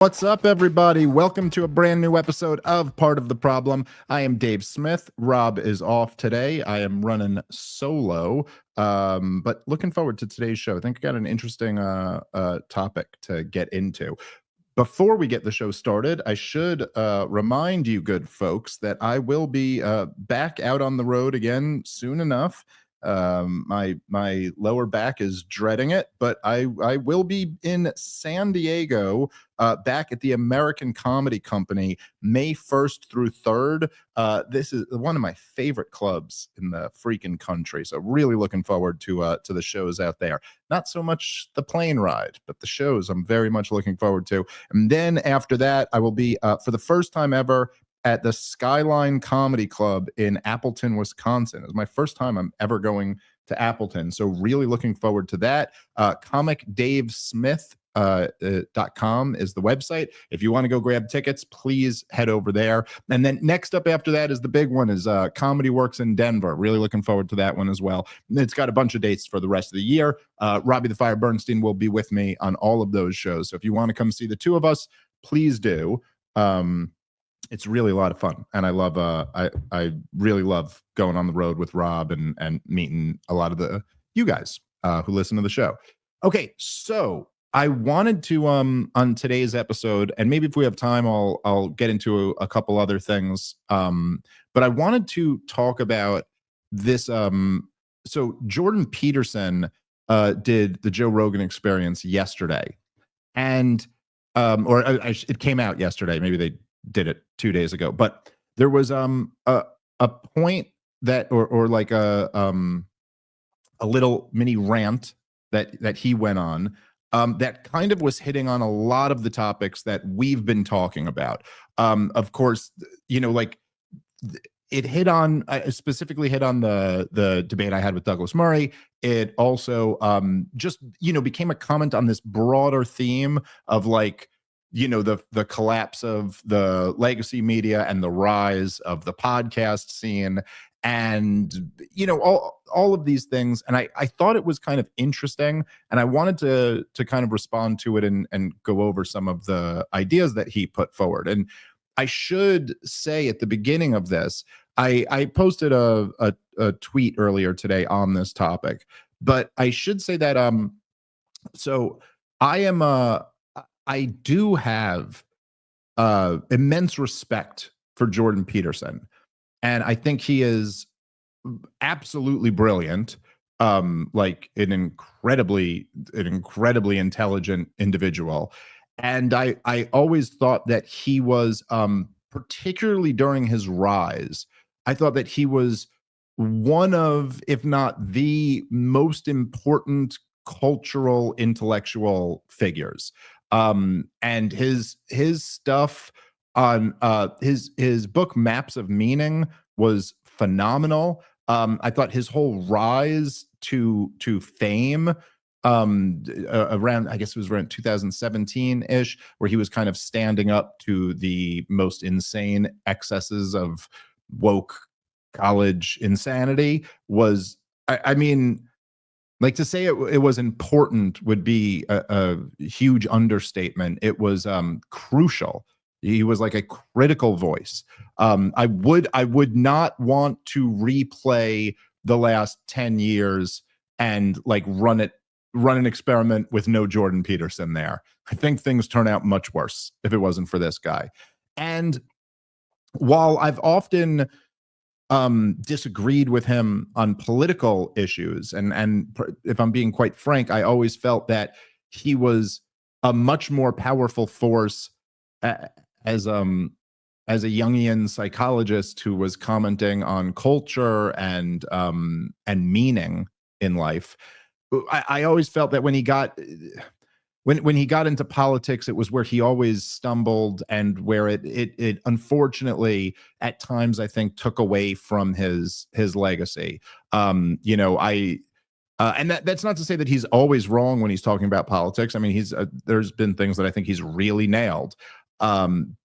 What's up, everybody? Welcome to a brand new episode of Part of the Problem. I am Dave Smith. Rob is off today. I am running solo, but looking forward to today's show. I think I got an interesting topic to get into. Before we get the show started, I should remind you good folks that I will be back out on the road again soon enough. My lower back is dreading it, but I will be in San Diego back at the American Comedy Company May 1st through 3rd. This is one of my favorite clubs in the freaking country, so really looking forward to the shows out there. Not so much the plane ride, but the shows I'm very much looking forward to. And then after that, I will be for the first time ever at the Skyline Comedy Club in Appleton, Wisconsin. It was my first time I'm ever going to Appleton, so really looking forward to that. comicdavesmith.com is the website. If you want to go grab tickets, please head over there. And then next up after that is the big one, is Comedy Works in Denver. Really looking forward to that one as well. It's got a bunch of dates for the rest of the year. Robbie the Fire Bernstein will be with me on all of those shows. So if you want to come see the two of us, please do. It's really a lot of fun, and I love I really love going on the road with Rob and meeting a lot of you guys who listen to the show. Okay, so I wanted to on today's episode, and maybe if we have time, I'll get into a couple other things. But I wanted to talk about this. So Jordan Peterson did the Joe Rogan Experience yesterday, and it came out yesterday. Maybe they did it 2 days ago, but there was a point that or like a little mini rant that he went on that kind of was hitting on a lot of the topics that we've been talking about. Of course, like it hit on specifically hit on the debate I had with Douglas Murray. It also just became a comment on this broader theme of like, the collapse of the legacy media and the rise of the podcast scene, and all of these things. And I thought it was kind of interesting, and I wanted to kind of respond to it and go over some of the ideas that he put forward. And I should say at the beginning of this, I posted a tweet earlier today on this topic, but I should say that so I do have immense respect for Jordan Peterson, and I think he is absolutely brilliant, like an incredibly intelligent individual. And I always thought that he was, particularly during his rise, I thought that he was one of, if not the most important cultural intellectual figures. And his stuff on his book Maps of Meaning was phenomenal. I thought his whole rise to fame around, I guess it was around 2017-ish, where he was kind of standing up to the most insane excesses of woke college insanity was, I mean, like, to say it was important would be a huge understatement. It was crucial. He was like a critical voice. I would not want to replay the last 10 years and like run an experiment with no Jordan Peterson there. I think things turn out much worse if it wasn't for this guy. And while I've often disagreed with him on political issues, and if I'm being quite frank, I always felt that he was a much more powerful force as a Jungian psychologist who was commenting on culture and meaning in life. I always felt that when he got into politics, it was where he always stumbled, and where it unfortunately at times, I think, took away from his legacy. And that's not to say that he's always wrong when he's talking about politics. I mean, there's been things that I think he's really nailed. And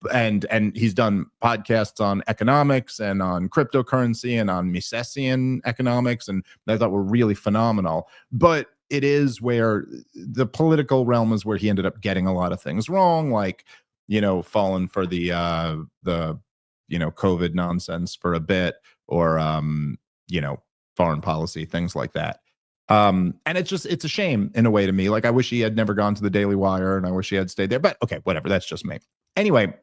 he's done podcasts on economics and on cryptocurrency and on Misesian economics, and I thought were really phenomenal. But it is where the political realm is where he ended up getting a lot of things wrong, like fallen for the COVID nonsense for a bit, or foreign policy, things like that. And it's a shame in a way to me. Like, I wish he had never gone to the Daily Wire, and I wish he had stayed there, but okay, whatever. That's just me. Anyway,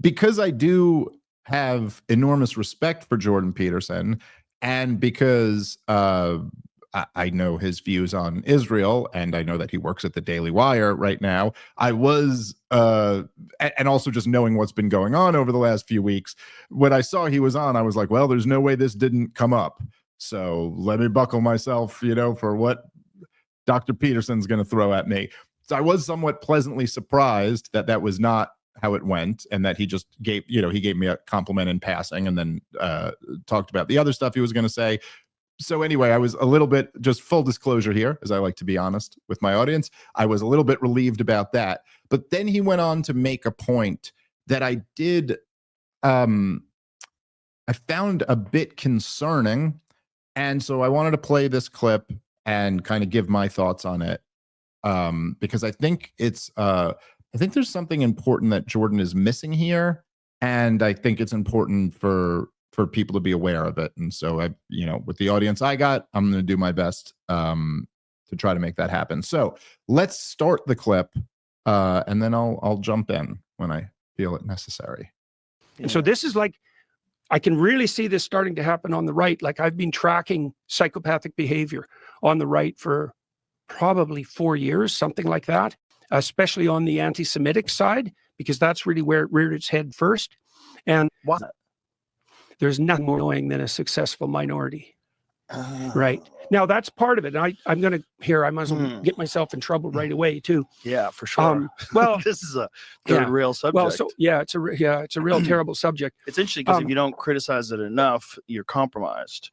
because I do have enormous respect for Jordan Peterson, and because I know his views on Israel, and I know that he works at the Daily Wire right now, I was, and also just knowing what's been going on over the last few weeks, when I saw he was on, I was like, well, there's no way this didn't come up. So let me buckle myself, for what Dr. Peterson's going to throw at me. So I was somewhat pleasantly surprised that was not how it went, and that he just gave, he gave me a compliment in passing, and then talked about the other stuff he was going to say. So anyway, I was a little bit, just full disclosure here, as I like to be honest with my audience, I was a little bit relieved about that. But then he went on to make a point that I did, I found a bit concerning. And so I wanted to play this clip and kind of give my thoughts on it, because I think I think there's something important that Jordan is missing here, and I think it's important for people to be aware of it. And so with the audience I'm going to do my best to try to make that happen. So let's start the clip, and then I'll jump in when I feel it necessary. And so this is like, I can really see this starting to happen on the right. Like, I've been tracking psychopathic behavior on the right for probably 4 years, something like that, especially on the anti-Semitic side, because that's really where it reared its head first. And there's nothing more annoying than a successful minority. Right. Now, that's part of it. And I'm going to I might as well get myself in trouble right away too. Yeah, for sure. Well, this is a third rail subject. Well, so it's a real terrible subject. It's interesting because if you don't criticize it enough, you're compromised.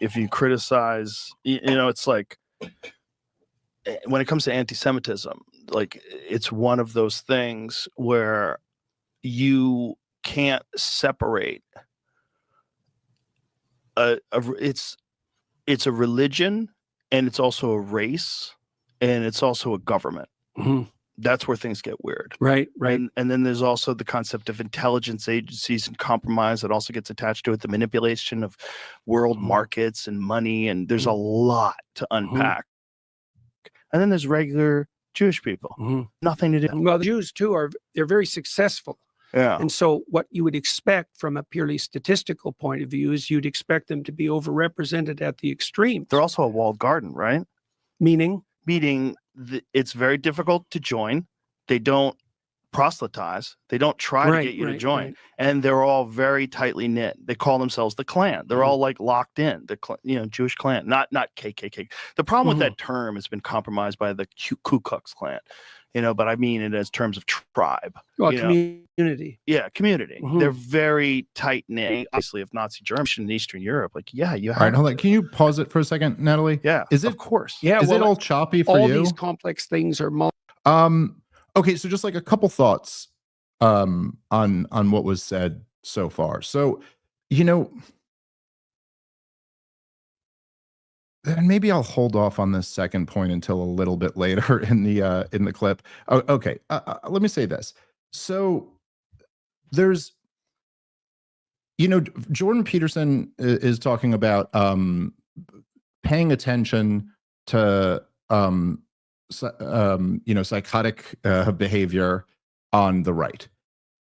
If you criticize, it's like, when it comes to anti-Semitism, like, it's one of those things where you can't separate. It's a religion, and it's also a race, and it's also a government. Mm-hmm. That's where things get weird. Right. And then there's also the concept of intelligence agencies and compromise that also gets attached to it, the manipulation of world markets and money, and there's a lot to unpack. And then there's regular Jewish people. Nothing to do. Well, the Jews too they're very successful. Yeah. And so what you would expect from a purely statistical point of view is you'd expect them to be overrepresented at the extremes. They're also a walled garden, right? Meaning it's very difficult to join. They don't proselytize. They don't try to get you to join. Right. And they're all very tightly knit. They call themselves the Klan. They're all like locked in, the Jewish Klan, not KKK. The problem with that term has been compromised by the Ku Klux Klan. But I mean it as terms of tribe. Well, community. Yeah, community. They're very tight knit. Obviously, of Nazi Germany in Eastern Europe, you have. All right, hold on. Can you pause it for a second, Natalie? Yeah, of course. Yeah, is it all choppy for you? All these complex things are. Okay, so just like a couple thoughts, on what was said so far. So, and maybe I'll hold off on this second point until a little bit later in the clip. Oh, okay, let me say this. So there's, Jordan Peterson is talking about paying attention to psychotic behavior on the right,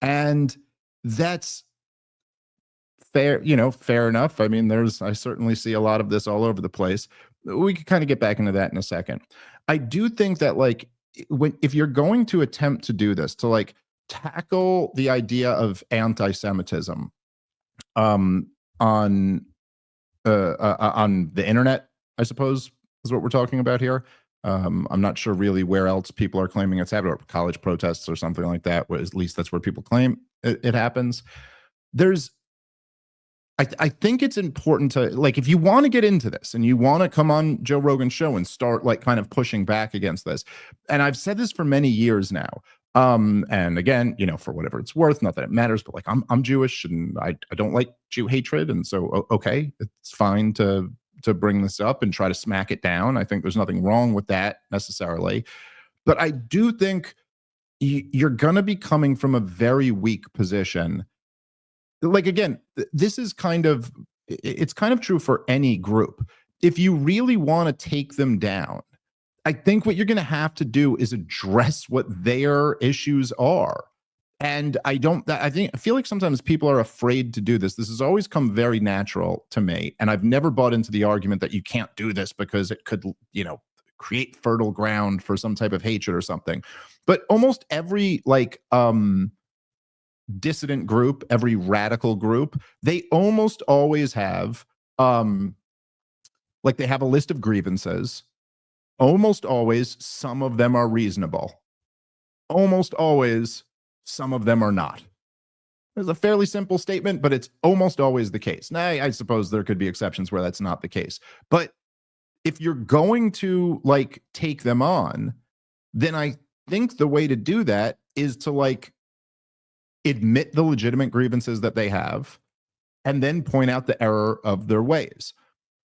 and that's fair, fair enough. I mean, I certainly see a lot of this all over the place. We could kind of get back into that in a second. I do think that, like, if you're going to attempt to do this, to like tackle the idea of anti-Semitism on the internet, I suppose is what we're talking about here. I'm not sure really where else people are claiming it's happened, or college protests or something like that. At least that's where people claim it happens. I think it's important to, like, if you want to get into this and you want to come on Joe Rogan's show and start like kind of pushing back against this, and I've said this for many years now, and again, for whatever it's worth, not that it matters, but like I'm Jewish and I don't like Jew hatred, and so okay, it's fine to bring this up and try to smack it down. I think there's nothing wrong with that necessarily, but I do think you're going to be coming from a very weak position. Like, again, this is it's kind of true for any group. If you really want to take them down, I think what you're going to have to do is address what their issues are. And I feel like sometimes people are afraid to do this. This has always come very natural to me. And I've never bought into the argument that you can't do this because it could, create fertile ground for some type of hatred or something. But almost every dissident group, every radical group, they almost always have they have a list of grievances. Almost always some of them are reasonable. Almost always some of them are not. It's a fairly simple statement, but it's almost always the case. Now, I suppose there could be exceptions where that's not the case. But if you're going to take them on, then I think the way to do that is to admit the legitimate grievances that they have and then point out the error of their ways.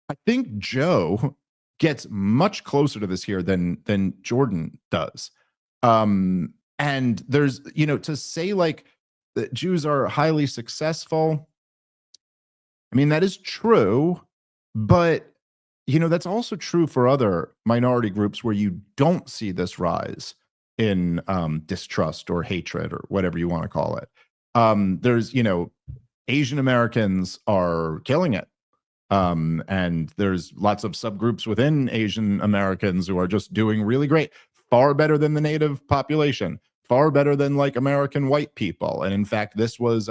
I think Joe gets much closer to this here than Jordan does. And there's, to say that Jews are highly successful, I mean, that is true, but that's also true for other minority groups where you don't see this rise in distrust or hatred or whatever you want to call it. There's, Asian Americans are killing it. And there's lots of subgroups within Asian Americans who are just doing really great, far better than the native population, far better than American white people. And in fact, this was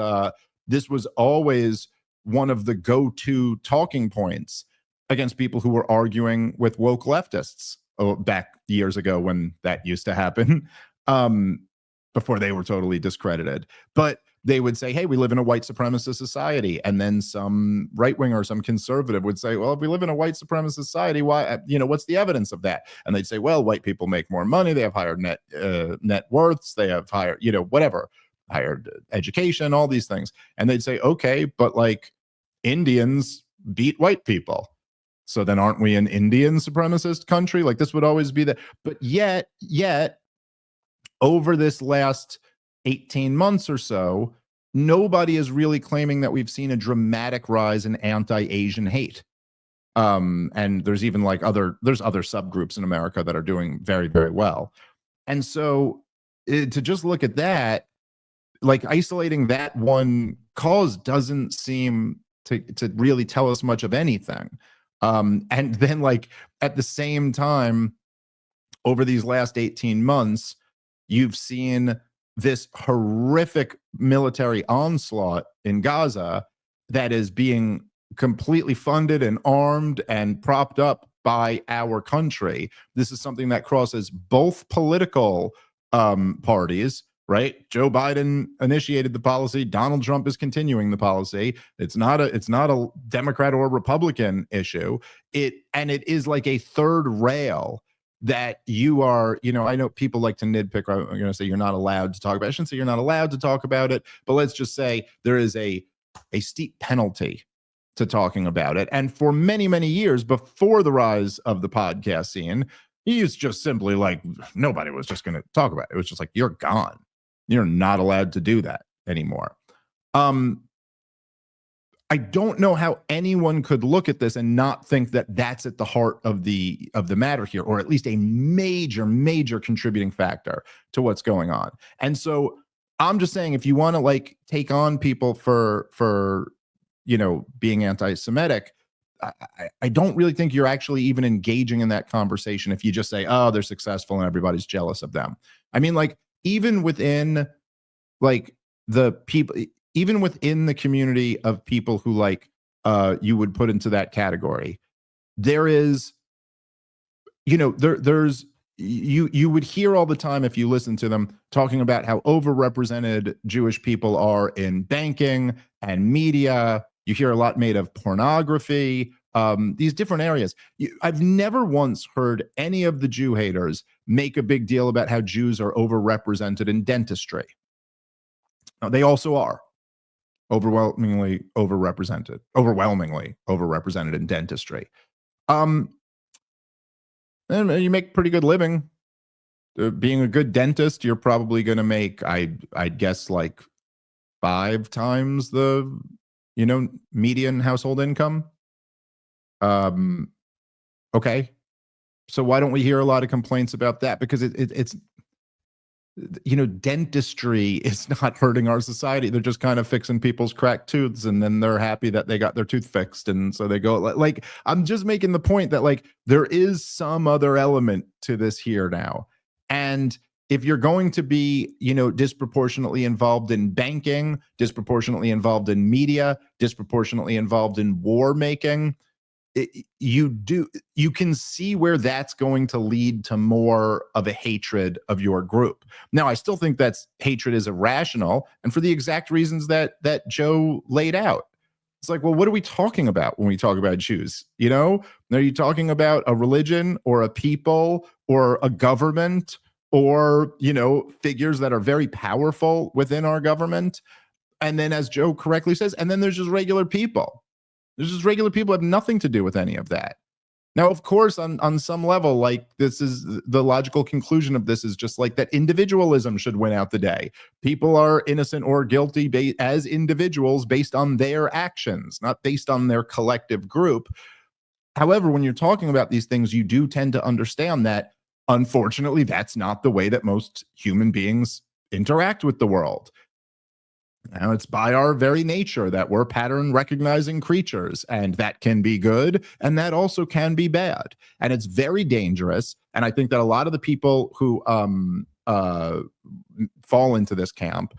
always one of the go-to talking points against people who were arguing with woke leftists back years ago when that used to happen, before they were totally discredited. But they would say, hey, we live in a white supremacist society. And then some right winger or some conservative would say, well, if we live in a white supremacist society, why, what's the evidence of that? And they'd say, well, white people make more money. They have higher net worths. They have higher, higher education, all these things. And they'd say, okay, but Indians beat white people. So then aren't we an Indian supremacist country? This would always be that. But yet over this last 18 months or so, nobody is really claiming that we've seen a dramatic rise in anti-Asian hate. And there's even there's other subgroups in America that are doing very, very well. And so to just look at that, isolating that one cause doesn't seem to really tell us much of anything. And then at the same time, over these last 18 months, you've seen this horrific military onslaught in Gaza that is being completely funded and armed and propped up by our country. This is something that crosses both political parties, right? Joe Biden initiated the policy. Donald Trump is continuing the policy. It's not a Democrat or Republican issue. It is a third rail that you are, I know people like to nitpick. I'm going to say you're not allowed to talk about it. I shouldn't say you're not allowed to talk about it, but let's just say there is a steep penalty to talking about it. And for many, many years before the rise of the podcast scene, he's just simply nobody was just going to talk about it. It was just you're gone. You're not allowed to do that anymore. I don't know how anyone could look at this and not think that that's at the heart of the matter here, or at least a major, major contributing factor to what's going on. And so I'm just saying, if you want to take on people for being anti-Semitic, I don't really think you're actually even engaging in that conversation if you just say, oh, they're successful and everybody's jealous of them. I mean, even within the people, even within the community of people who you would put into that category, there is, there's you would hear all the time, if you listen to them, talking about how overrepresented Jewish people are in banking and media. You hear a lot made of pornography, these different areas. I've never once heard any of the Jew haters make a big deal about how Jews are overrepresented in dentistry. Now, they also are overwhelmingly overrepresented in dentistry. And you make pretty good living being a good dentist, you're probably going to make, I'd guess, like 5 times the, median household income. Okay. So why don't we hear a lot of complaints about that? Because it's, dentistry is not hurting our society. They're just kind of fixing people's cracked tooths, and then they're happy that they got their tooth fixed. And so they go like, I'm just making the point that like, there is some other element to this here now. And if you're going to be, disproportionately involved in banking, disproportionately involved in media, disproportionately involved in war making, you can see where that's going to lead to more of a hatred of your group. Now, I still think that's hatred is irrational, and for the exact reasons that Joe laid out. It's like, well, what are we talking about when we talk about Jews? Are you talking about a religion or a people or a government or, figures that are very powerful within our government? And then, as Joe correctly says, and then there's just regular people. There's just regular people who have nothing to do with any of that. Now, of course, on some level, like, this is the logical conclusion of this is just like that individualism should win out the day. People are innocent or guilty as individuals based on their actions, not based on their collective group. However, when you're talking about these things, you do tend to understand that, unfortunately, that's not the way that most human beings interact with the world. Now, it's by our very nature that we're pattern recognizing creatures, and that can be good, and that also can be bad. And it's very dangerous. And I think that a lot of the people who fall into this camp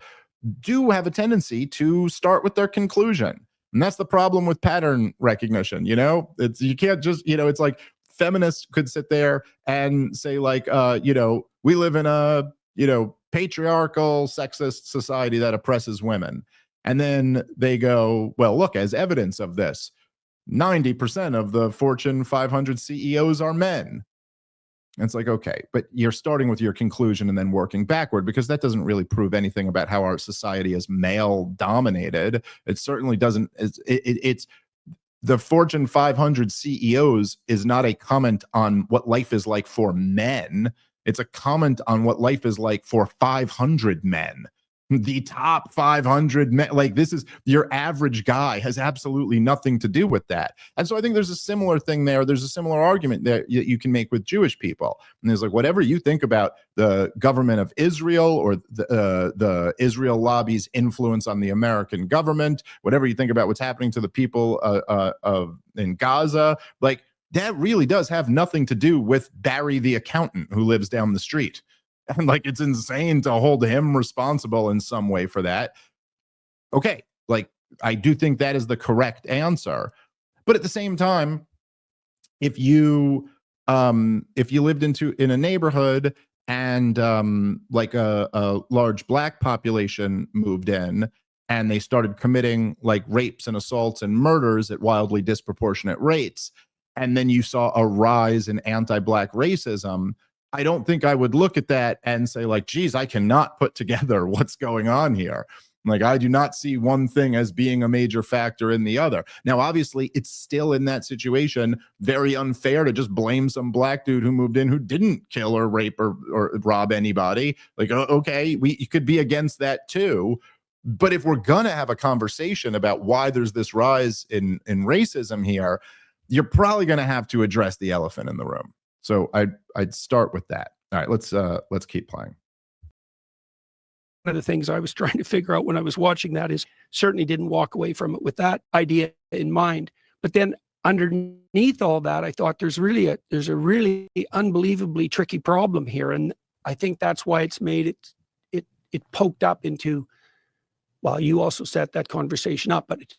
do have a tendency to start with their conclusion. And that's the problem with pattern recognition. You can't just, it's like feminists could sit there and say like, we live in a, patriarchal, sexist society that oppresses women. And then they go, well, look, as evidence of this, 90% of the Fortune 500 CEOs are men. And it's like, okay, but you're starting with your conclusion and then working backward, because that doesn't really prove anything about how our society is male dominated. It certainly doesn't. It's the Fortune 500 CEOs is not a comment on what life is like for men. It's a comment on what life is like for 500 men. The top 500 men, like, this is your average guy, has absolutely nothing to do with that. And so I think there's a similar thing there. There's a similar argument that you can make with Jewish people. And there's like, whatever you think about the government of Israel or the Israel lobby's influence on the American government, whatever you think about what's happening to the people in Gaza, like, that really does have nothing to do with Barry the accountant who lives down the street. And like, it's insane to hold him responsible in some way for that. Okay, like, I do think that is the correct answer. But at the same time, if you lived in a neighborhood and like a large black population moved in and they started committing like rapes and assaults and murders at wildly disproportionate rates, and then you saw a rise in anti-black racism, I don't think I would look at that and say like, geez, I cannot put together what's going on here. Like, I do not see one thing as being a major factor in the other. Now, obviously, it's still in that situation very unfair to just blame some black dude who moved in who didn't kill or rape or rob anybody. Like, okay, you could be against that too. But if we're going to have a conversation about why there's this rise in racism here, you're probably going to have to address the elephant in the room. So I'd start with that. All right, let's keep playing. One of the things I was trying to figure out when I was watching that is, certainly didn't walk away from it with that idea in mind. But then underneath all that, I thought there's a really unbelievably tricky problem here, and I think that's why it's made it poked up into. Well, you also set that conversation up, but it's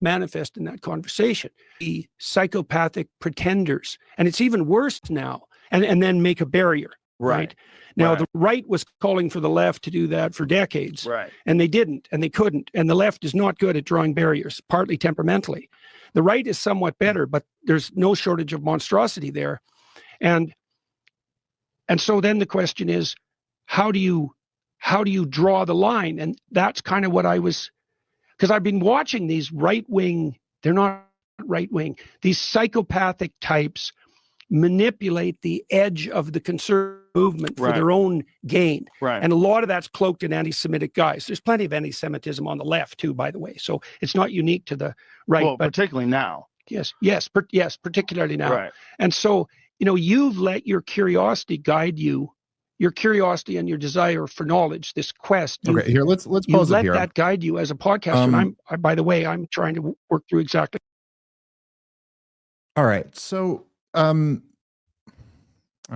manifest in that conversation. The psychopathic pretenders, and it's even worse now, and then make a barrier, right? Now, the right was calling for the left to do that for decades, and they didn't, and they couldn't, and the left is not good at drawing barriers, partly temperamentally. The right is somewhat better, but there's no shortage of monstrosity there. And so then the question is, how do you draw the line? And that's kind of what I was, because I've been watching these right-wing, they're not right-wing, these psychopathic types manipulate the edge of the conservative movement for their own gain. And a lot of that's cloaked in anti-Semitic guys. There's plenty of anti-Semitism on the left too, by the way. So it's not unique to the right. Well, but particularly now. Yes, particularly now. Right. And so, you've let your curiosity guide you, your curiosity and your desire for knowledge, this quest. Okay, here, let's pause it here. Let that guide you as a podcaster. And by the way, I'm trying to work through exactly. All right. So, all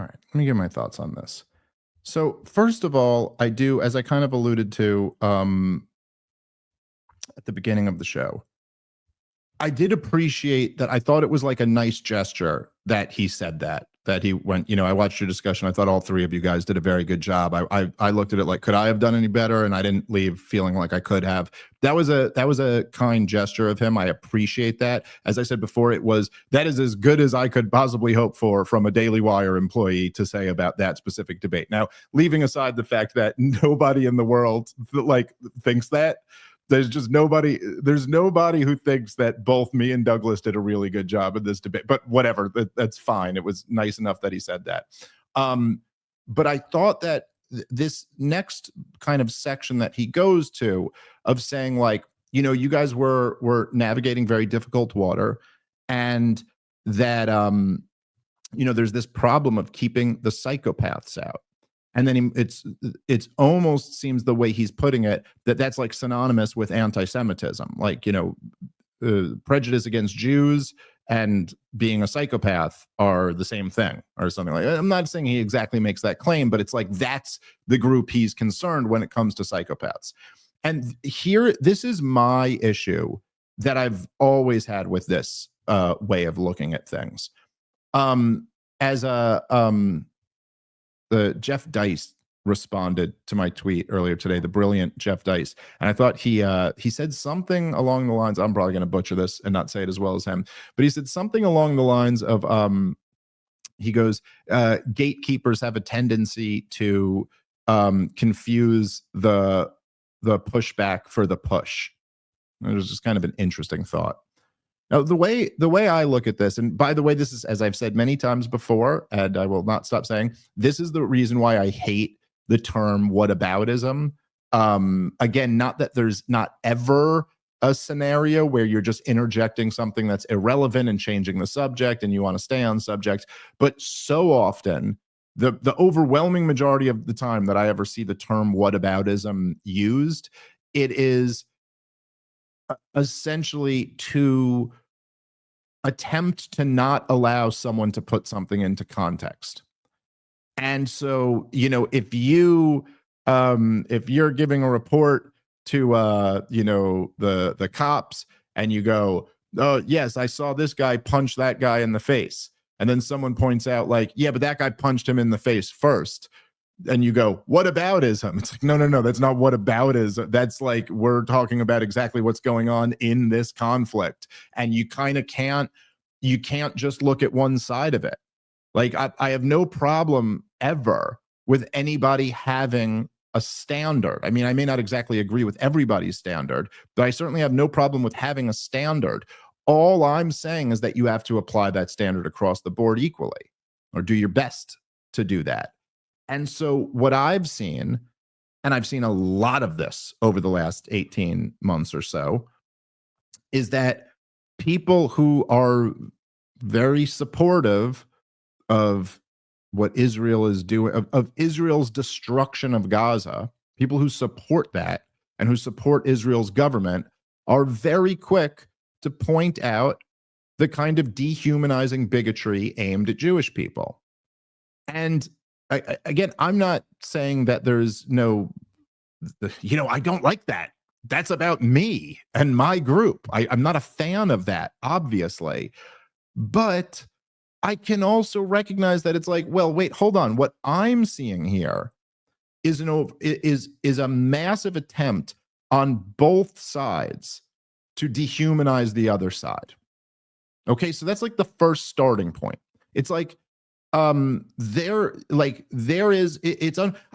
right, let me give my thoughts on this. So first of all, I do, as I kind of alluded to at the beginning of the show, I did appreciate that. I thought it was like a nice gesture that he said that he went, I watched your discussion. I thought all three of you guys did a very good job. I looked at it like, could I have done any better? And I didn't leave feeling like I could have. That was a kind gesture of him. I appreciate that. As I said before, that is as good as I could possibly hope for from a Daily Wire employee to say about that specific debate. Now, leaving aside the fact that nobody in the world thinks that, there's nobody who thinks that both me and Douglas did a really good job in this debate, but whatever, that's fine. It was nice enough that he said that. But I thought that this next kind of section that he goes to of saying you guys were navigating very difficult water, and that, there's this problem of keeping the psychopaths out. And then it's almost seems the way he's putting it that's like synonymous with anti-Semitism, prejudice against Jews and being a psychopath are the same thing or something like that. I'm not saying he exactly makes that claim, but it's like that's the group he's concerned when it comes to psychopaths. And here, this is my issue that I've always had with this way of looking at things. Jeff Dice responded to my tweet earlier today, the brilliant Jeff Dice. And I thought he said something along the lines, I'm probably going to butcher this and not say it as well as him, but he said something along the lines of, he goes, gatekeepers have a tendency to confuse the pushback for the push. It was just kind of an interesting thought. Now, the way I look at this, and by the way, this is, as I've said many times before, and I will not stop saying, this is the reason why I hate the term whataboutism. Again, not that there's not ever a scenario where you're just interjecting something that's irrelevant and changing the subject and you want to stay on subject, but so often, the overwhelming majority of the time that I ever see the term whataboutism used, it is essentially to attempt to not allow someone to put something into context. And so, if you're giving a report to the cops and you go, oh yes, I saw this guy punch that guy in the face, and then someone points out yeah, but that guy punched him in the face first. And you go, what about ism? It's like, no, that's not what about is. That's we're talking about exactly what's going on in this conflict. And you kind of can't just look at one side of it. I have no problem ever with anybody having a standard. I mean, I may not exactly agree with everybody's standard, but I certainly have no problem with having a standard. All I'm saying is that you have to apply that standard across the board equally, or do your best to do that. And so what I've seen, and I've seen a lot of this over the last 18 months or so, is that people who are very supportive of what Israel is doing, of Israel's destruction of Gaza, people who support that and who support Israel's government are very quick to point out the kind of dehumanizing bigotry aimed at Jewish people. And again, I'm not saying that there's no, I don't like that. That's about me and my group. I'm not a fan of that, obviously. But I can also recognize that it's well, wait, hold on. What I'm seeing here is a massive attempt on both sides to dehumanize the other side. Okay, so that's the first starting point. It's I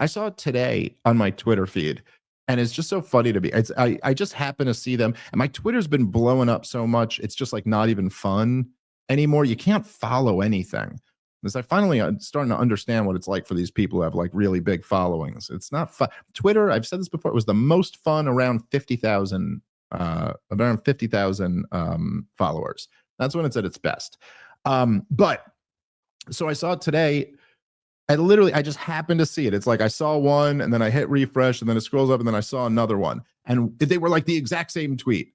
saw it today on my Twitter feed, and it's just so funny to me. I just happen to see them, and my Twitter's been blowing up so much, it's just not even fun anymore. You can't follow anything. is I finally am starting to understand what it's like for these people who have like really big followings. It's not fun. Twitter, I've said this before, it was the most fun around 50,000 followers. That's when it's at its best. But so I saw it today. I just happened to see it. It's like I saw one and then I hit refresh and then it scrolls up and then I saw another one. And they were like the exact same tweet.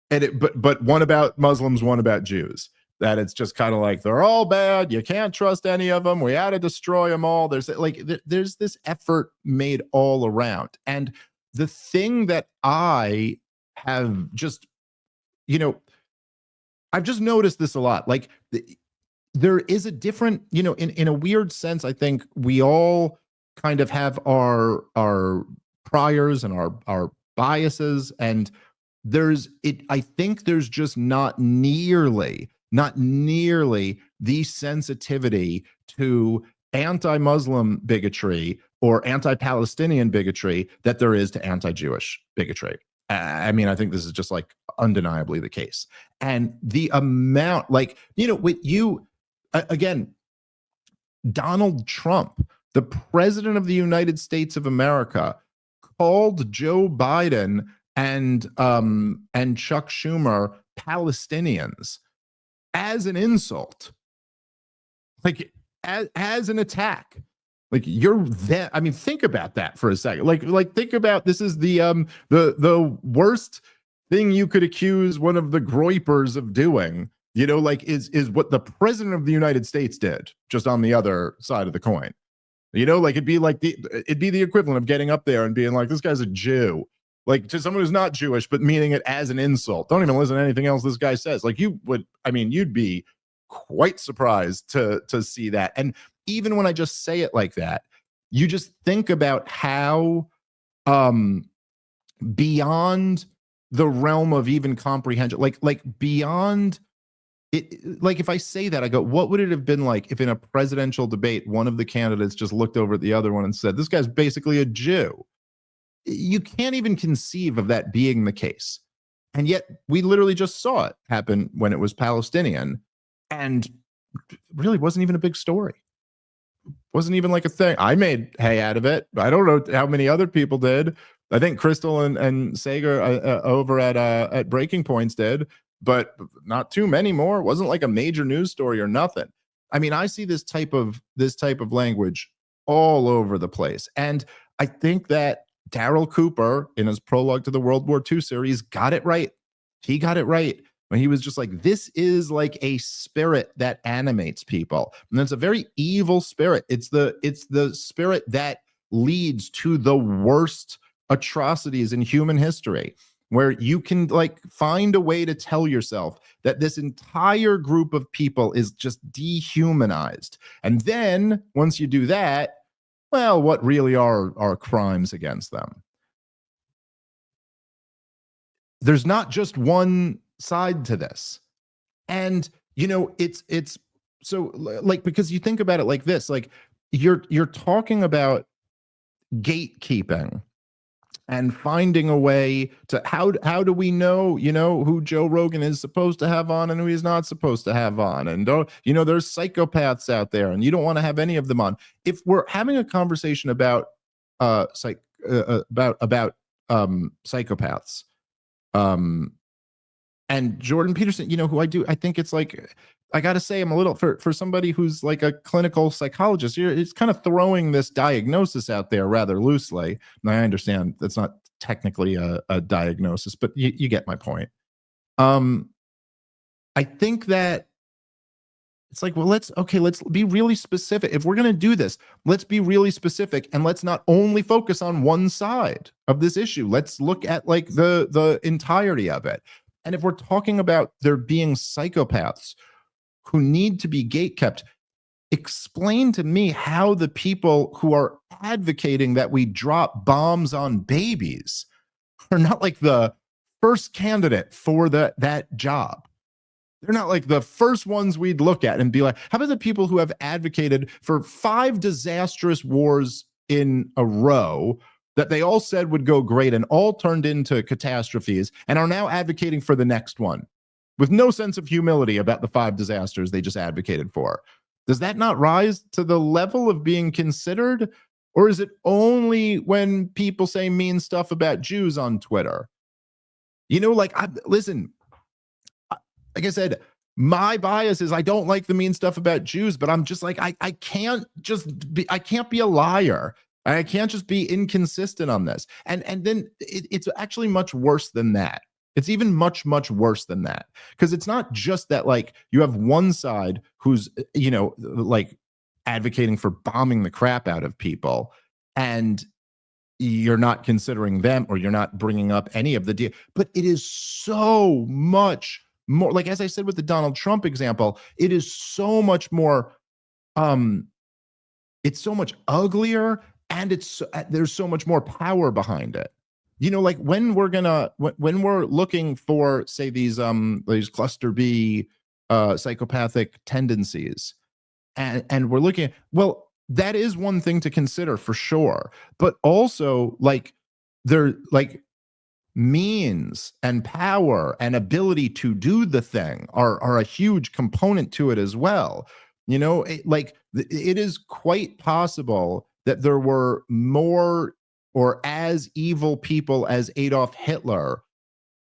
And but one about Muslims, one about Jews. That it's just kind of like, they're all bad. You can't trust any of them. We had to destroy them all. There's this effort made all around. And the thing that I have just, I've just noticed this a lot. Like there is a different, in a weird sense, I think we all kind of have our priors and our biases, and I think there's just not nearly the sensitivity to anti-Muslim bigotry or anti-Palestinian bigotry that there is to anti-Jewish bigotry. I mean, I think this is just like undeniably the case. And the amount, like, with you, again, Donald Trump, the president of the United States of America, called Joe Biden and Chuck Schumer Palestinians as an insult, like as an attack. Like, you're that. I mean, think about that for a second. Like think about, this is the worst thing you could accuse one of the groypers of doing, is what the president of the United States did, just on the other side of the coin. It'd be the equivalent of getting up there and being like, this guy's a Jew, like, to someone who's not Jewish, but meaning it as an insult. Don't even listen to anything else this guy says. Like, you'd be quite surprised to see that. And even when I just say it like that, you just think about how beyond the realm of even comprehension, like beyond it, like if I say that, I go, what would it have been like if in a presidential debate, one of the candidates just looked over at the other one and said, this guy's basically a Jew? You can't even conceive of that being the case. And yet we literally just saw it happen when it was Palestinian, and really wasn't even a big story. Wasn't even like a thing. I made hay out of it. I don't know how many other people did. I think Crystal and Sager over at Breaking Points did, but not too many more. It wasn't like a major news story or nothing. I mean, I see this type of language all over the place. And I think that Darryl Cooper, in his prologue to the World War II series, got it right. He got it right when he was just like, this is like a spirit that animates people. And it's a very evil spirit. It's the spirit that leads to the worst atrocities in human history, where you can like find a way to tell yourself that this entire group of people is just dehumanized. And then once you do that, well, what really are crimes against them? There's not just one side to this. And it's so, like, because you think about it like this, like you're talking about gatekeeping and finding a way to how do we know who Joe Rogan is supposed to have on and who he's not supposed to have on, and there's psychopaths out there and you don't want to have any of them on. If we're having a conversation about psychopaths, and Jordan Peterson, who I think it's like, I got to say, I'm a little, for somebody who's like a clinical psychologist, it's kind of throwing this diagnosis out there rather loosely. And I understand that's not technically a diagnosis, but you get my point. I think that it's like, well, let's be really specific. If we're going to do this, let's be really specific, and let's not only focus on one side of this issue. Let's look at like the entirety of it. And if we're talking about there being psychopaths who need to be gatekept, explain to me how the people who are advocating that we drop bombs on babies are not like the first candidate for that job. They're not like the first ones we'd look at and be like, how about the people who have advocated for 5 disastrous wars in a row that they all said would go great and all turned into catastrophes, and are now advocating for the next one with no sense of humility about the 5 disasters they just advocated for? Does that not rise to the level of being considered? Or is it only when people say mean stuff about Jews on Twitter? You know, like, listen, like I said, my bias is I don't like the mean stuff about Jews, but I'm just like, I can't be a liar. I can't just be inconsistent on this. And then it's actually much worse than that. It's even much, much worse than that. Because it's not just that, like, you have one side who's, you know, like advocating for bombing the crap out of people, and you're not considering them, or you're not bringing up any of the deal. But it is so much more, like, as I said with the Donald Trump example, it is so much more, it's so much uglier, and there's so much more power behind it. You know, like when we're looking for, say, these cluster B psychopathic tendencies, and we're looking at, well, that is one thing to consider for sure, but also, like, they're like, means and power and ability to do the thing are a huge component to it as well. You know, it is quite possible that there were more or as evil people as Adolf Hitler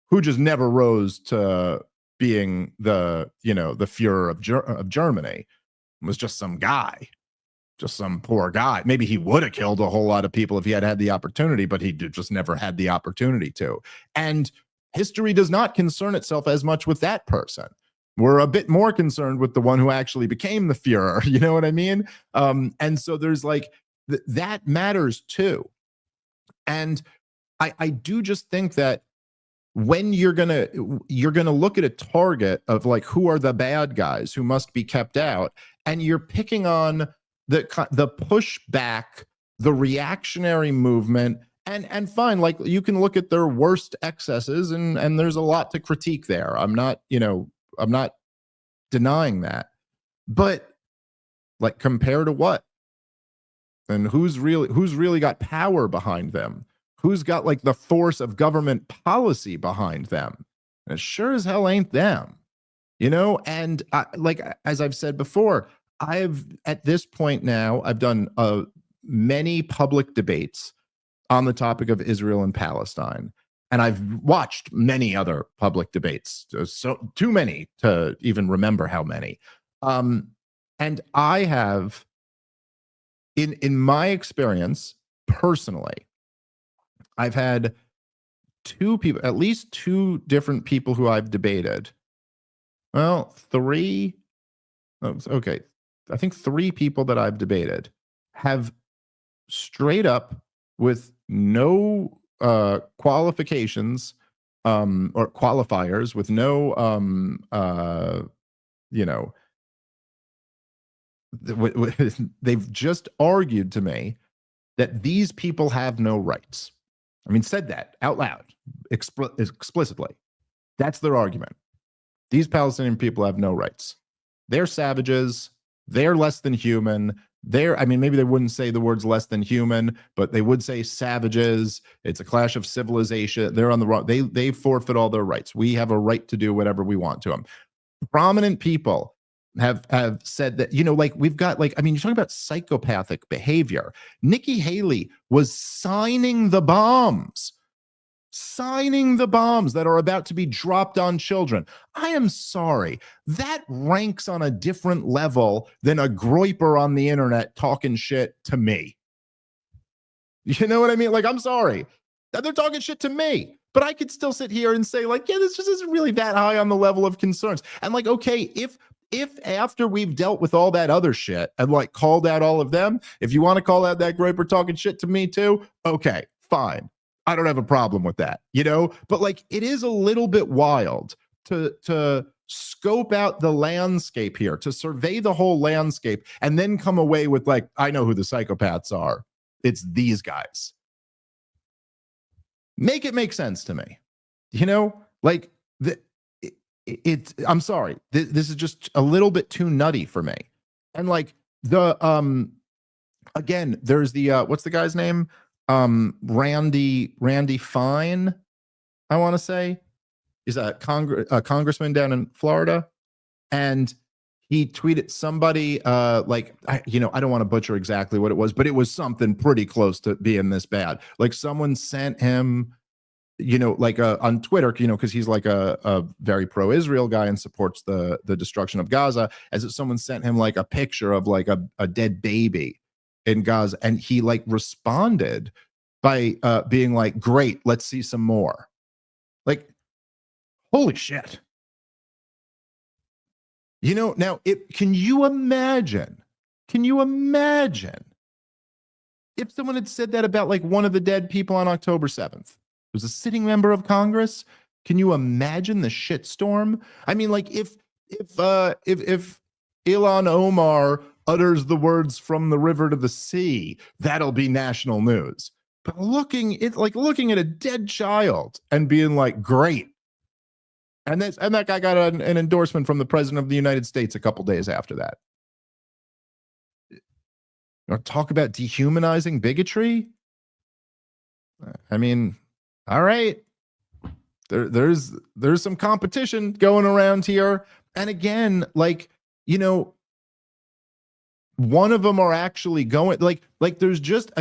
who just never rose to being the Fuhrer of Germany. It was just some guy. Just some poor guy. Maybe he would have killed a whole lot of people if he had had the opportunity, but he just never had the opportunity to. And history does not concern itself as much with that person. We're a bit more concerned with the one who actually became the Fuhrer. You know what I mean? And so there's like, that matters too. And I do just think that when you're gonna look at a target of, like, who are the bad guys who must be kept out, and you're picking on the pushback, the reactionary movement, and fine, like, you can look at their worst excesses, and there's a lot to critique there. I'm not denying that, but, like, compared to what? And who's really got power behind them? Who's got, like, the force of government policy behind them? And it sure as hell ain't them, you know? And like, as I've said before, at this point now, I've done many public debates on the topic of Israel and Palestine. And I've watched many other public debates, so too many to even remember how many. And I have, in my experience, personally, I've had at least two different people who I've debated. Well, three. Okay. I think three people that I've debated have straight up, with no qualifications or qualifiers, with no they've just argued to me that these people have no rights. I mean, said that out loud, explicitly. That's their argument. These Palestinian people have no rights. They're savages. They're less than human. Maybe they wouldn't say the words less than human, but they would say savages. It's a clash of civilization. They're on the wrong. They forfeit all their rights. We have a right to do whatever we want to them. Prominent people have said that, like, we've got, like, you're talking about psychopathic behavior. Nikki Haley was signing the bombs that are about to be dropped on children. I am sorry. That ranks on a different level than a groiper on the internet talking shit to me. You know what I mean? Like, I'm sorry. They're talking shit to me. But I could still sit here and say, like, yeah, this just isn't really that high on the level of concerns. And, like, okay, if after we've dealt with all that other shit and, like, called out all of them, if you want to call out that groiper talking shit to me too, okay, fine. I don't have a problem with that, but, like, it is a little bit wild to scope out the landscape here, to survey the whole landscape, and then come away with, like, I know who the psychopaths are. It's these guys. Make it make sense to me, like, I'm sorry. This is just a little bit too nutty for me. And, like, again, there's the, what's the guy's name? Randy Fine, I want to say. He's a congressman down in Florida, and he tweeted somebody like I don't want to butcher exactly what it was, but it was something pretty close to being this bad. Like someone sent him, like on Twitter, because he's like a very pro-Israel guy and supports the destruction of Gaza, as if someone sent him like a picture of like a dead baby in Gaza, and he like responded by being like, great, let's see some more. Like, holy shit. Now can you imagine if someone had said that about like one of the dead people on October 7th? It was a sitting member of Congress. Can you imagine the shitstorm? I mean, like if Ilhan Omar utters the words "from the river to the sea," that'll be national news. But looking at a dead child and being like, great. And that guy got an endorsement from the president of the United States a couple days after that. Talk about dehumanizing bigotry. I mean, all right. There's some competition going around here. And again, like, one of them are actually going like there's just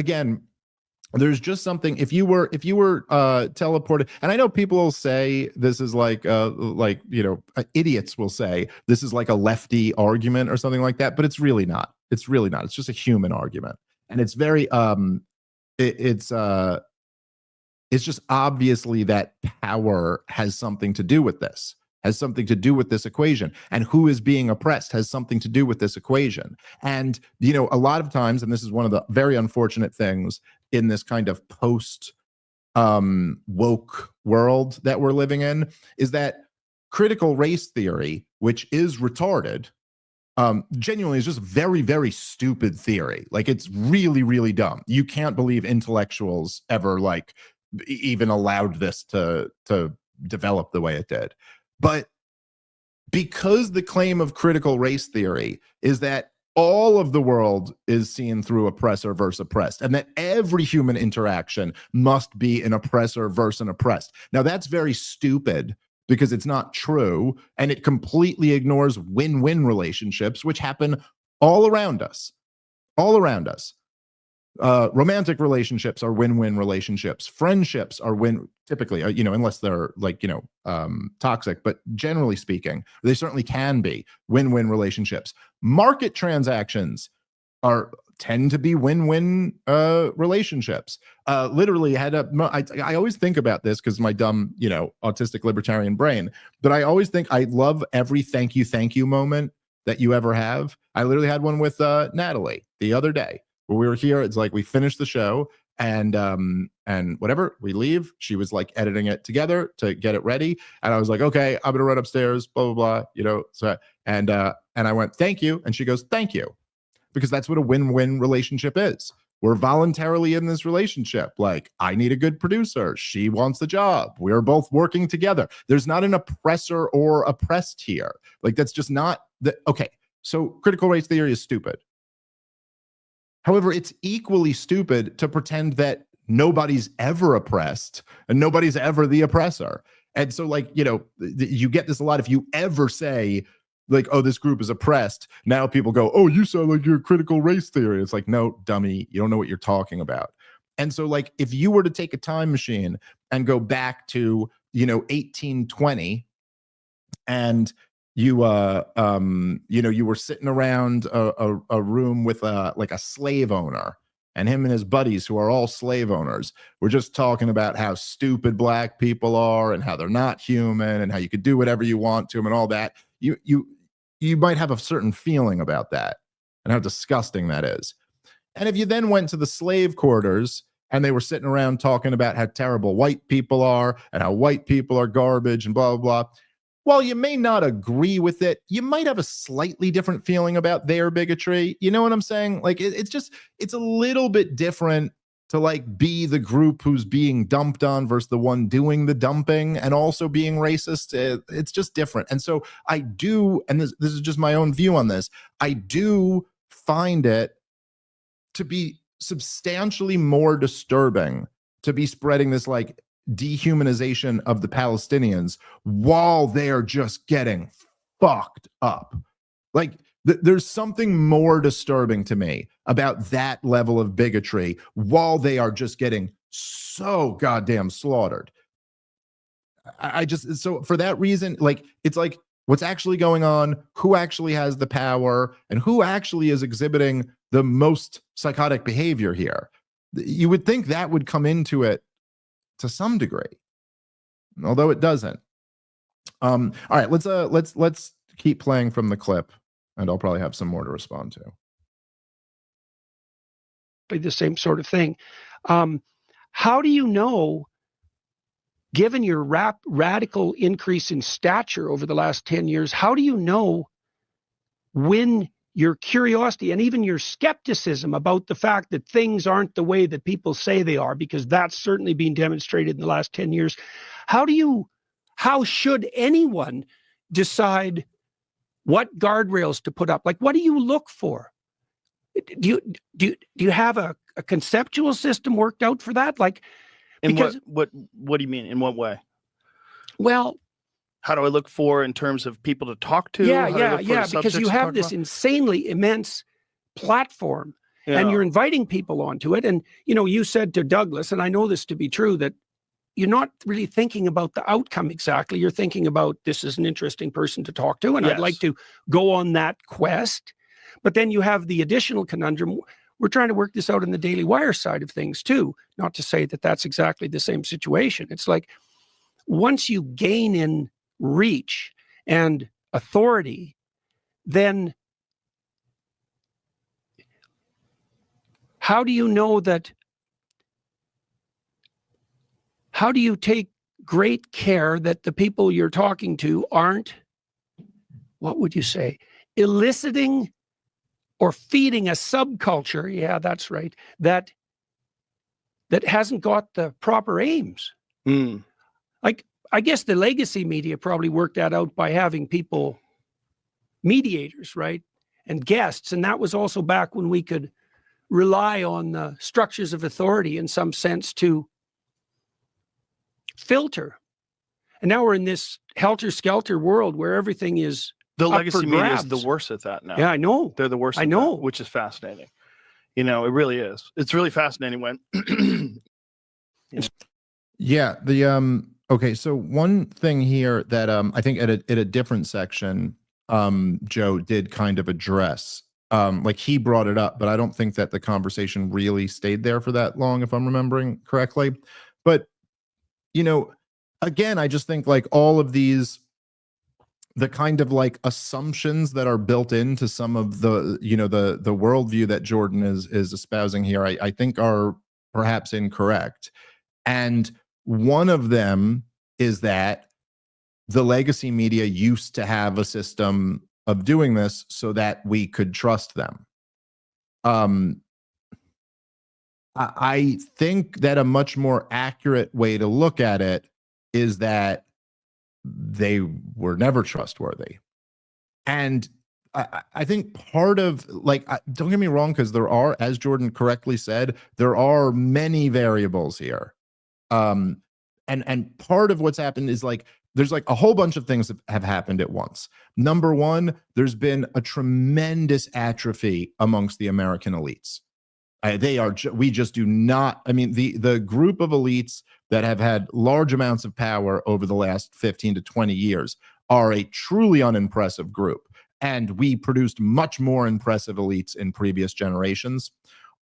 something. If you were teleported, and I know people will say this is like idiots will say this is like a lefty argument or something like that, but it's really not. It's just a human argument, and it's very it's just obviously that power has something to do with this. Has something to do with this equation, and who is being oppressed has something to do with this equation. And a lot of times, and this is one of the very unfortunate things in this kind of post woke world that we're living in, is that critical race theory, which is retarded, genuinely is just very, very stupid theory. Like, it's really, really dumb. You can't believe intellectuals ever like even allowed this to develop the way it did. But because the claim of critical race theory is that all of the world is seen through oppressor versus oppressed, and that every human interaction must be an oppressor versus an oppressed. Now, that's very stupid because it's not true, and it completely ignores win-win relationships, which happen all around us. All around us. Romantic relationships are win-win relationships. Friendships are typically, unless they're like, toxic, but generally speaking, they certainly can be win-win relationships. Market transactions tend to be win-win relationships. Literally I always think about this because my dumb, autistic libertarian brain, but I always think I love every thank you moment that you ever have. I literally had one with Natalie the other day. When we were here, it's like we finished the show and whatever, we leave. She was like editing it together to get it ready. And I was like, okay, I'm gonna run upstairs, blah, blah, blah, So and I went, thank you. And she goes, thank you. Because that's what a win-win relationship is. We're voluntarily in this relationship. Like, I need a good producer. She wants the job. We're both working together. There's not an oppressor or oppressed here. Like, that's just not okay. So critical race theory is stupid. However, it's equally stupid to pretend that nobody's ever oppressed and nobody's ever the oppressor. And so, like, you get this a lot. If you ever say, like, oh, this group is oppressed, now people go, oh, you sound like you're critical race theory. It's like, no, dummy, you don't know what you're talking about. And so, like, if you were to take a time machine and go back to, 1820, and you were sitting around a room with like a slave owner, and him and his buddies, who are all slave owners, were just talking about how stupid black people are and how they're not human and how you could do whatever you want to them and all that. You might have a certain feeling about that and how disgusting that is. And if you then went to the slave quarters and they were sitting around talking about how terrible white people are and how white people are garbage and blah, blah, blah, while you may not agree with it, you might have a slightly different feeling about their bigotry. You know what I'm saying? Like, it's a little bit different to like be the group who's being dumped on versus the one doing the dumping and also being racist. It's just different. And so I do, and this is just my own view on this, I do find it to be substantially more disturbing to be spreading this like dehumanization of the Palestinians while they're just getting fucked up Like there's something more disturbing to me about that level of bigotry while they are just getting so goddamn slaughtered. I just, so for that reason, like, it's like, what's actually going on, who actually has the power, and who actually is exhibiting the most psychotic behavior here. You would think that would come into it to some degree, although it doesn't. All right, let's keep playing from the clip, and I'll probably have some more to respond to. The same sort of thing. How do you know, given your radical increase in stature over the last 10 years, how do you know when your curiosity and even your skepticism about the fact that things aren't the way that people say they are, because that's certainly been demonstrated in the last 10 years, how should anyone decide what guardrails to put up? Like, what do you look for? Do you have a conceptual system worked out for that? Like, because what do you mean? In what way? Well, how do I look for in terms of people to talk to? Yeah. Because you have this insanely immense platform, and you're inviting people onto it. And, you know, you said to Douglas, and I know this to be true, that you're not really thinking about the outcome exactly. You're thinking about, this is an interesting person to talk to, and I'd like to go on that quest. But then you have the additional conundrum. We're trying to work this out in the Daily Wire side of things too. Not to say that that's exactly the same situation. It's like, once you gain in reach and authority, then how do you know that? How do you take great care that the people you're talking to aren't, what would you say, eliciting or feeding a subculture? Yeah, that's right. That hasn't got the proper aims. Like, I guess the legacy media probably worked that out by having people, mediators, right? And guests. And that was also back when we could rely on the structures of authority in some sense to filter. And now we're in this helter-skelter world where everything is the up legacy for media grabs. is the worst at that now. Yeah, I know. They're the worst. I know. That, which is fascinating. You know, it really is. It's really fascinating when. Yeah. The okay. So one thing here that I think at a different section, Joe did kind of address. Like, he brought it up, but I don't think that the conversation really stayed there for that long, if I'm remembering correctly. But, you know, again, I just think, like, all of these, the kind of like assumptions that are built into some of the, you know, the worldview that Jordan is espousing here, I think are perhaps incorrect. And one of them is that the legacy media used to have a system of doing this so that we could trust them. I think that a much more accurate way to look at it is that they were never trustworthy. And I think part of, like, don't get me wrong, because there are, as Jordan correctly said, there are many variables here. And part of what's happened is, like, there's like a whole bunch of things that have happened at once. Number one, there's been a tremendous atrophy amongst the American elites. We just do not, I mean, the group of elites that have had large amounts of power over the last 15 to 20 years are a truly unimpressive group. And we produced much more impressive elites in previous generations.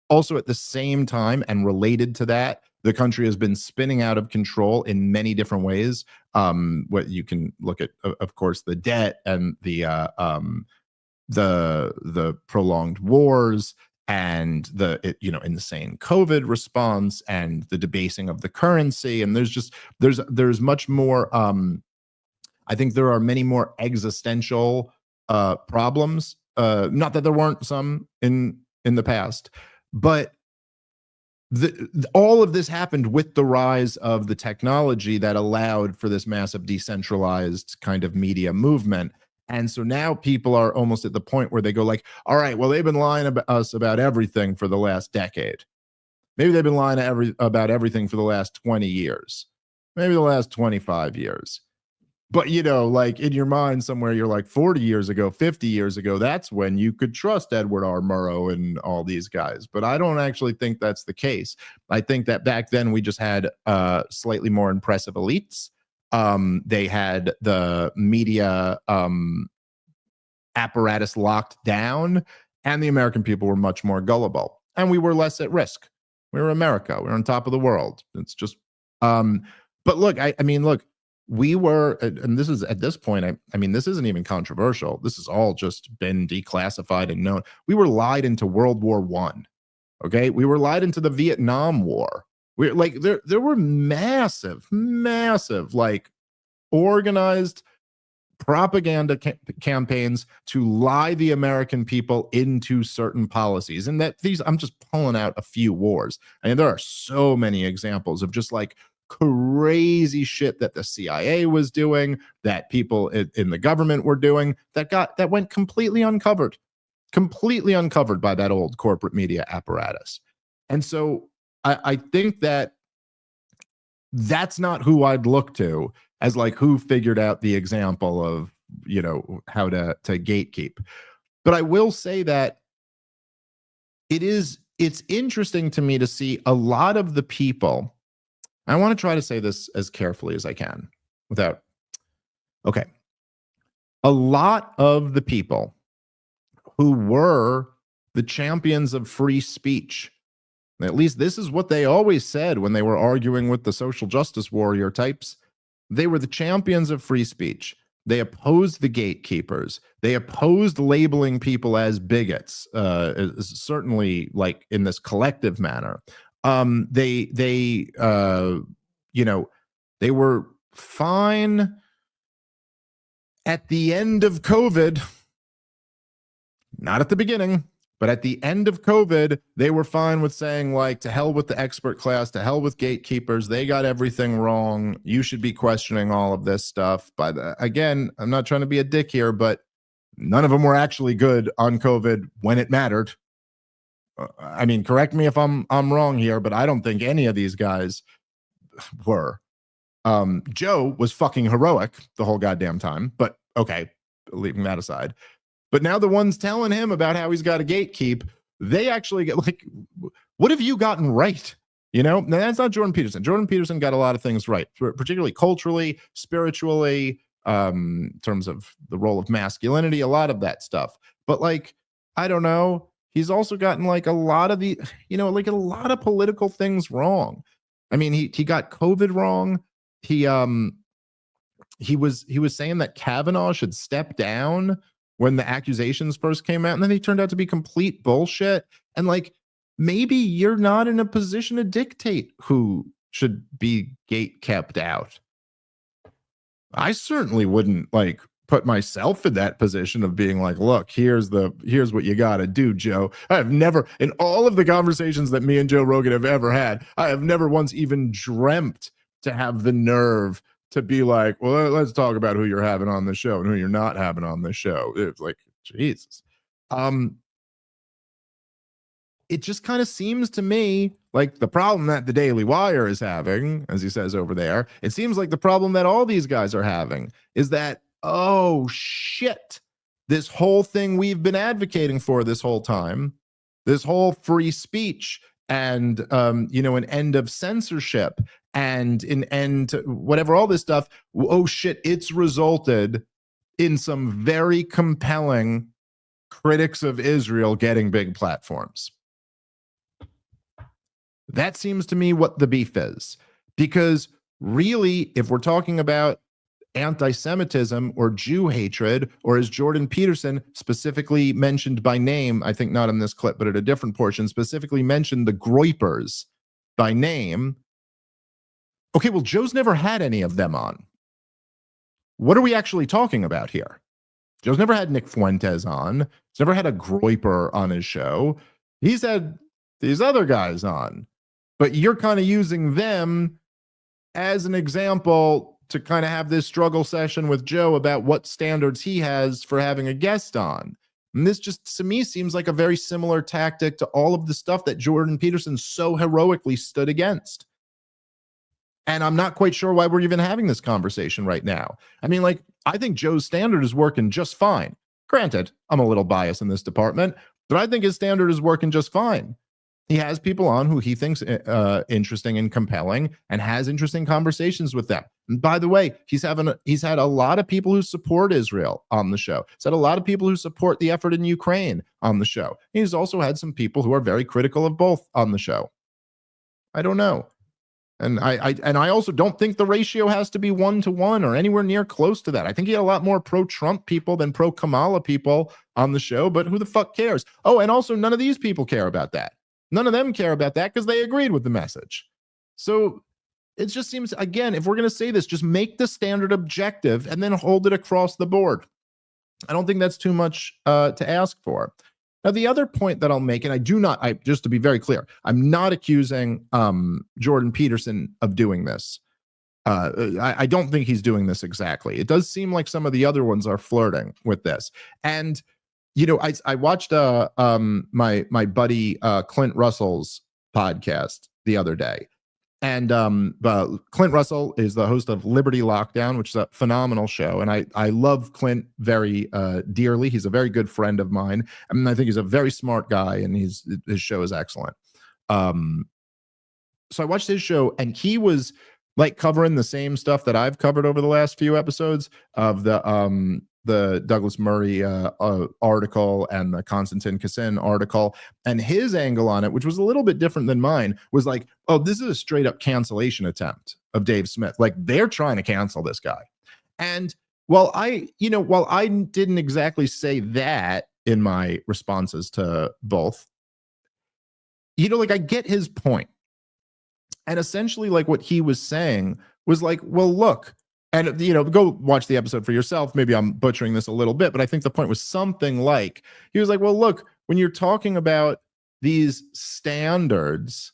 Also, at the same time, and related to that, the country has been spinning out of control in many different ways. What you can look at, of course, the debt and the prolonged wars and the insane COVID response and the debasing of the currency. And there's much more. I think there are many more existential problems. Not that there weren't some in the past, but all of this happened with the rise of the technology that allowed for this massive decentralized kind of media movement. And so now people are almost at the point where they go like, all right, well, they've been lying about us about everything for the last decade. Maybe they've been lying about everything for the last 20 years, maybe the last 25 years. But, like in your mind somewhere, you're like 40 years ago, 50 years ago, that's when you could trust Edward R. Murrow and all these guys. But I don't actually think that's the case. I think that back then we just had slightly more impressive elites. They had the media apparatus locked down, and the American people were much more gullible, and we were less at risk. We were America. We were on top of the world. It's just, but look, I mean, look, we were, and this is at this point, I mean, this isn't even controversial. This has all just been declassified and known. We were lied into World War I. Okay. We were lied into the Vietnam War. We're like, there were massive, like organized propaganda campaigns to lie the American people into certain policies. And that I'm just pulling out a few wars. I mean, there are so many examples of just like crazy shit that the CIA was doing, that people in the government were doing, that went completely uncovered by that old corporate media apparatus. And so I think that's not who I'd look to as like who figured out the example of, how to gatekeep. But I will say that it's interesting to me to see a lot of the people. I want to try to say this as carefully as I can a lot of the people who were the champions of free speech, at least this is what they always said when they were arguing with the social justice warrior types. They were the champions of free speech. They opposed the gatekeepers. They opposed labeling people as bigots, certainly like in this collective manner. They were fine at the end of COVID, not at the beginning, but at the end of COVID, they were fine with saying, like, to hell with the expert class, to hell with gatekeepers. They got everything wrong. You should be questioning all of this stuff. But again, I'm not trying to be a dick here, but none of them were actually good on COVID when it mattered. I mean, correct me if I'm wrong here, but I don't think any of these guys were. Joe was fucking heroic the whole goddamn time, but okay, leaving that aside. But now the ones telling him about how he's got to gatekeep, they actually get like, what have you gotten right? Now that's not Jordan Peterson. Jordan Peterson got a lot of things right, particularly culturally, spiritually, in terms of the role of masculinity, a lot of that stuff. But like, I don't know. He's also gotten like a lot of the, like a lot of political things wrong. I mean, he got COVID wrong. He was saying that Kavanaugh should step down when the accusations first came out, and then they turned out to be complete bullshit. And like, maybe you're not in a position to dictate who should be gate kept out. I certainly wouldn't like put myself in that position of being like, look, here's what you got to do, Joe. I have never, in all of the conversations that me and Joe Rogan have ever had, I have never once even dreamt to have the nerve to be like, well, let's talk about who you're having on the show and who you're not having on the show. It's like, Jesus. It just kind of seems to me like the problem that the Daily Wire is having, as he says over there, it seems like the problem that all these guys are having is that, oh shit, this whole thing we've been advocating for this whole time, this whole free speech and, an end of censorship and an end to whatever, all this stuff, oh shit, it's resulted in some very compelling critics of Israel getting big platforms. That seems to me what the beef is. Because really, if we're talking about anti-Semitism or Jew hatred, or as Jordan Peterson specifically mentioned by name, I think not in this clip, but at a different portion, specifically mentioned the Groypers by name. Okay, well, Joe's never had any of them on. What are we actually talking about here? Joe's never had Nick Fuentes on. He's never had a Groyper on his show. He's had these other guys on. But you're kind of using them as an example to kind of have this struggle session with Joe about what standards he has for having a guest on. And this just, to me, seems like a very similar tactic to all of the stuff that Jordan Peterson so heroically stood against. And I'm not quite sure why we're even having this conversation right now. I mean, like, I think Joe's standard is working just fine. Granted, I'm a little biased in this department, but I think his standard is working just fine. He has people on who he thinks interesting and compelling, and has interesting conversations with them. And by the way, he's had a lot of people who support Israel on the show. He's had a lot of people who support the effort in Ukraine on the show. He's also had some people who are very critical of both on the show. I don't know. And I also don't think the ratio has to be 1-to-1 or anywhere near close to that. I think he had a lot more pro-Trump people than pro-Kamala people on the show, but who the fuck cares? Oh, and also none of these people care about that. None of them care about that because they agreed with the message. So it just seems, again, if we're going to say this, just make the standard objective and then hold it across the board. I don't think that's too much to ask for. Now, the other point that I'll make, and just to be very clear, I'm not accusing Jordan Peterson of doing this. I don't think he's doing this exactly. It does seem like some of the other ones are flirting with this. And I watched my buddy Clint Russell's podcast the other day, and Clint Russell is the host of Liberty Lockdown, which is a phenomenal show, and I love Clint very dearly. He's a very good friend of mine. I mean, I think he's a very smart guy, and his show is excellent. So I watched his show, and he was like covering the same stuff that I've covered over the last few episodes of the Douglas Murray article and the Konstantin Kassin article, and his angle on it, which was a little bit different than mine, was like, oh, this is a straight up cancellation attempt of Dave Smith. Like, they're trying to cancel this guy. And while I didn't exactly say that in my responses to both, like, I get his point. And essentially, like, what he was saying was like, well, look, and, go watch the episode for yourself. Maybe I'm butchering this a little bit, but I think the point was something like, he was like, well, look, when you're talking about these standards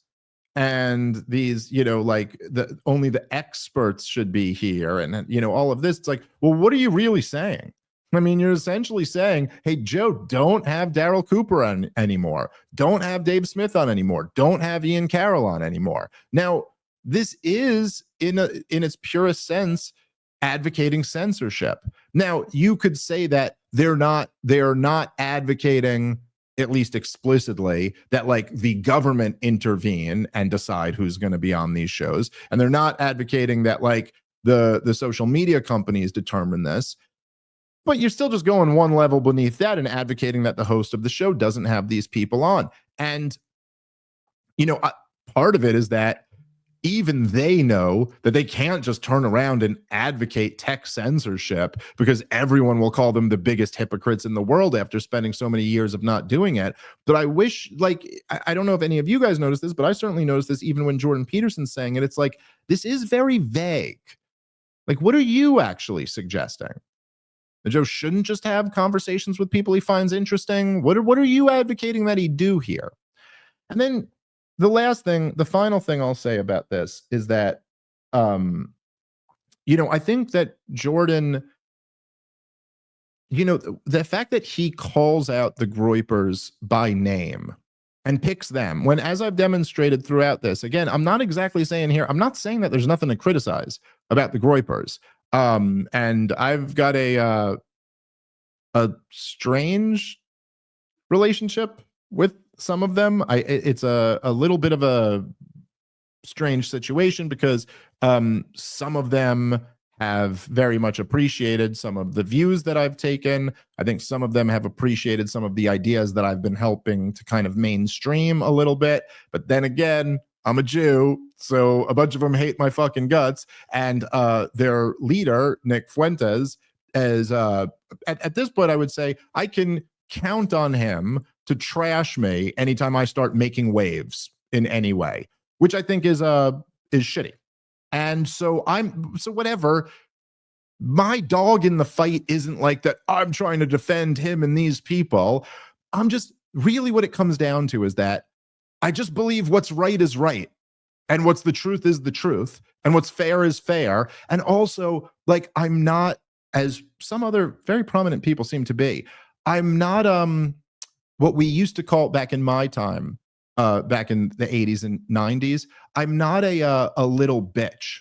and these, like only the experts should be here and, all of this, it's like, well, what are you really saying? I mean, you're essentially saying, hey, Joe, don't have Daryl Cooper on anymore. Don't have Dave Smith on anymore. Don't have Ian Carroll on anymore. Now, this is, in its purest sense, advocating censorship. Now, you could say that they're not advocating, at least explicitly, that like the government intervene and decide who's going to be on these shows, and they're not advocating that like the social media companies determine this. But you're still just going one level beneath that and advocating that the host of the show doesn't have these people on. And part of it is that even they know that they can't just turn around and advocate tech censorship, because everyone will call them the biggest hypocrites in the world after spending so many years of not doing it. But I wish, like, I don't know if any of you guys noticed this, but I certainly noticed this even when Jordan Peterson's saying it. It's like, this is very vague. Like, what are you actually suggesting? That Joe shouldn't just have conversations with people he finds interesting? What are you advocating that he do here? And then the final thing I'll say about this is that, I think that Jordan, the fact that he calls out the Groypers by name and picks them, when, as I've demonstrated throughout this, again, I'm not exactly saying here, I'm not saying that there's nothing to criticize about the Groypers. And I've got a strange relationship with some of them. It's a little bit of a strange situation because some of them have very much appreciated some of the views that I've taken. I think some of them have appreciated some of the ideas that I've been helping to kind of mainstream a little bit. But then again, I'm a Jew, so a bunch of them hate my fucking guts. And their leader, Nick Fuentes, is at this point, I would say I can count on him to trash me anytime I start making waves in any way, which I think is shitty. And so whatever. My dog in the fight isn't like that I'm trying to defend him and these people. I'm just, really what it comes down to is that I just believe what's right is right, and what's the truth is the truth, and what's fair is fair. And also, like, I'm not, as some other very prominent people seem to be, I'm not what we used to call back in my time back in the 80s and 90s. I'm not a little bitch.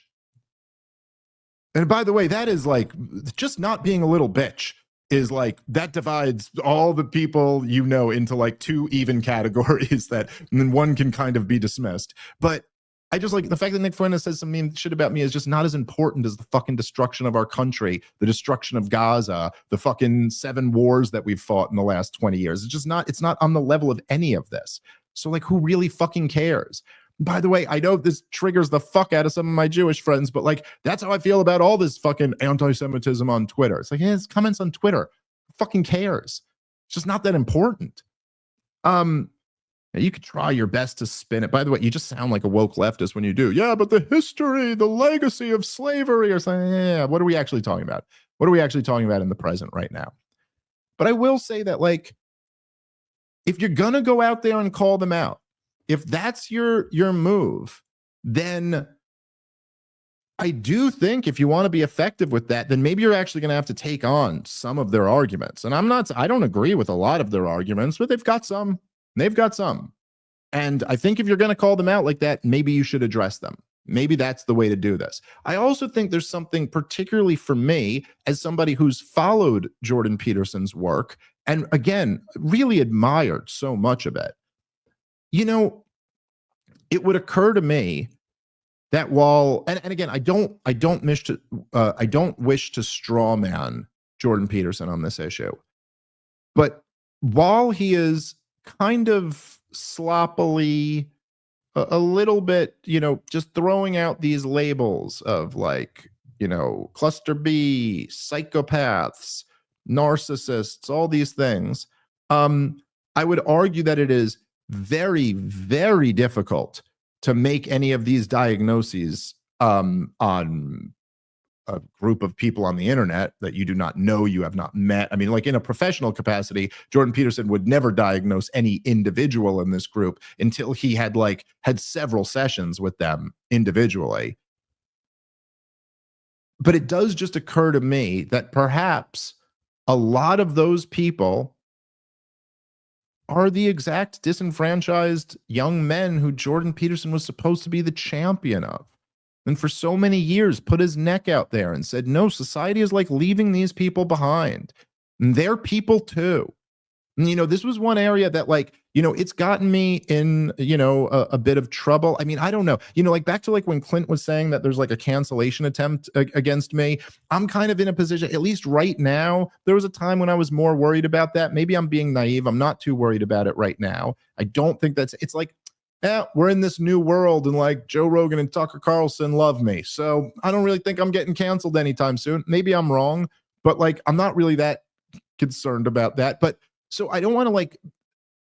And by the way, that is like, just not being a little bitch is like, that divides all the people you know into like two even categories that, and then one can kind of be dismissed. But I just like the fact that Nick Fuentes says some mean shit about me is just not as important as the fucking destruction of our country, the destruction of Gaza, the fucking 7 wars that we've fought in the last 20 years. It's just not, it's not on the level of any of this. So like, who really fucking cares? By the way, I know this triggers the fuck out of some of my Jewish friends, but like, that's how I feel about all this fucking anti-Semitism on Twitter. It's like, yeah, it's comments on Twitter. Who fucking cares? It's just not that important. You could try your best to spin it. By the way, you just sound like a woke leftist when you do. Yeah, but the history, the legacy of slavery, or something. Yeah, what are we actually talking about? What are we actually talking about in the present right now? But I will say that, like, if you're gonna go out there and call them out, if that's your move, then I do think if you want to be effective with that, then maybe you're actually going to have to take on some of their arguments. And I don't agree with a lot of their arguments, but they've got some. They've got some. And I think if you're going to call them out like that, maybe you should address them. Maybe that's the way to do this. I also think there's something, particularly for me, as somebody who's followed Jordan Peterson's work, and again, really admired so much of it. You know, it would occur to me that while, and again, I don't wish to straw man Jordan Peterson on this issue, but while he is kind of sloppily, a little bit, you know, just throwing out these labels of like, you know, cluster B, psychopaths, narcissists, all these things, I would argue that it is very, very difficult to make any of these diagnoses on a group of people on the internet that you do not know, you have not met. I mean, like in a professional capacity, Jordan Peterson would never diagnose any individual in this group until he had several sessions with them individually. But it does just occur to me that perhaps a lot of those people are the exact disenfranchised young men who Jordan Peterson was supposed to be the champion of. And for so many years put his neck out there and said, no, society is like leaving these people behind. And they're people too. And, you know, this was one area that, like, you know, it's gotten me in, you know, a bit of trouble. I mean, I don't know, you know, like back to like when Clint was saying that there's like a cancellation attempt against me. I'm kind of in a position, at least right now. There was a time when I was more worried about that. Maybe I'm being naive. I'm not too worried about it right now. I don't think it's like, yeah, we're in this new world and like Joe Rogan and Tucker Carlson love me. So I don't really think I'm getting canceled anytime soon. Maybe I'm wrong, but like, I'm not really that concerned about that. But so I don't want to like,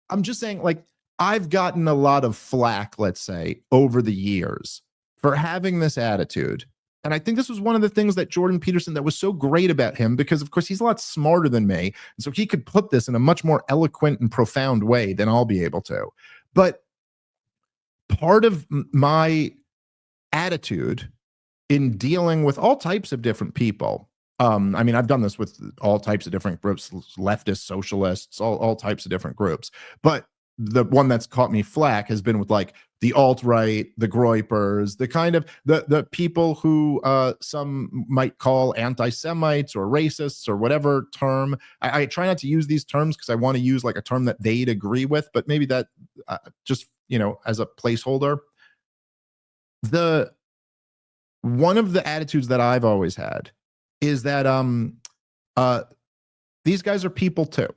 I'm just saying, like, I've gotten a lot of flack, let's say, over the years for having this attitude. And I think this was one of the things that Jordan Peterson, that was so great about him, because of course he's a lot smarter than me. And so he could put this in a much more eloquent and profound way than I'll be able to. But part of my attitude in dealing with all types of different people, I mean, I've done this with all types of different groups, leftists, socialists, all types of different groups. But the one that's caught me flack has been with like the alt-right, the groypers, the kind of the people who some might call anti-Semites or racists or whatever term. I try not to use these terms because I want to use like a term that they'd agree with, but maybe that just, you know, as a placeholder. One of the attitudes that I've always had is that these guys are people too.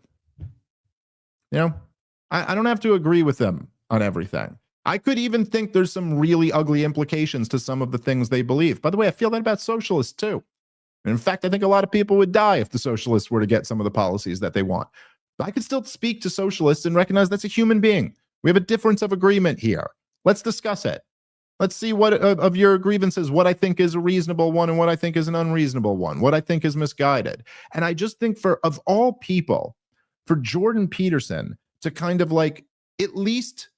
You know, I don't have to agree with them on everything. I could even think there's some really ugly implications to some of the things they believe. By the way, I feel that about socialists too. And in fact, I think a lot of people would die if the socialists were to get some of the policies that they want. But I could still speak to socialists and recognize that's a human being. We have a difference of agreement here. Let's discuss it. Let's see what of your grievances, what I think is a reasonable one and what I think is an unreasonable one, what I think is misguided. And I just think of all people, for Jordan Peterson to kind of like, at least,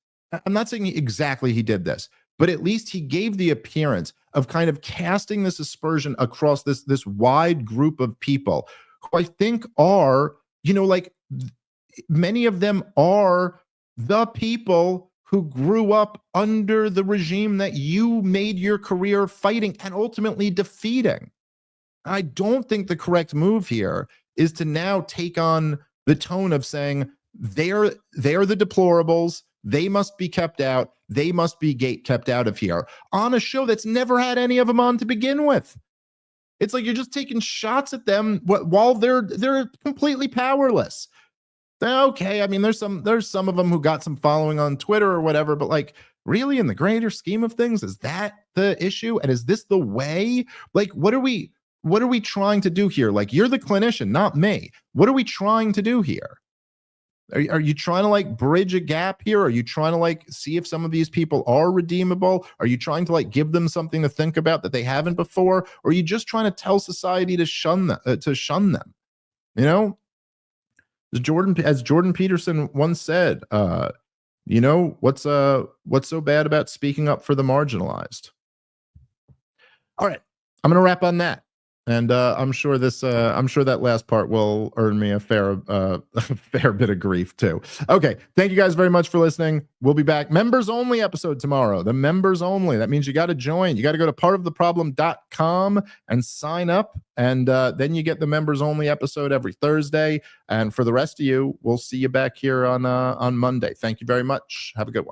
I'm not saying exactly he did this, but at least he gave the appearance of kind of casting this aspersion across this wide group of people who I think are, you know, like many of them are the people who grew up under the regime that you made your career fighting and ultimately defeating. I don't think the correct move here is to now take on the tone of saying they're the deplorables, they must be kept out, they must be kept out of here on a show that's never had any of them on to begin with. It's like you're just taking shots at them while they're completely powerless. Okay, I mean, there's some of them who got some following on Twitter or whatever, but like, really, in the greater scheme of things, is that the issue? And is this the way? Like, what are we trying to do here? Like, you're the clinician, not me. What are we trying to do here? Are you trying to like bridge a gap here? Are you trying to like see if some of these people are redeemable? Are you trying to like give them something to think about that they haven't before? Or are you just trying to tell society to shun them? You know, as Jordan Peterson once said, you know, what's so bad about speaking up for the marginalized? All right, I'm gonna wrap on that. And I'm sure that last part will earn me a fair bit of grief too. Okay, thank you guys very much for listening. We'll be back. Members only episode tomorrow. The members only. That means you got to join. You got to go to partoftheproblem.com and sign up, and then you get the members only episode every Thursday. And for the rest of you, we'll see you back here on Monday. Thank you very much. Have a good one.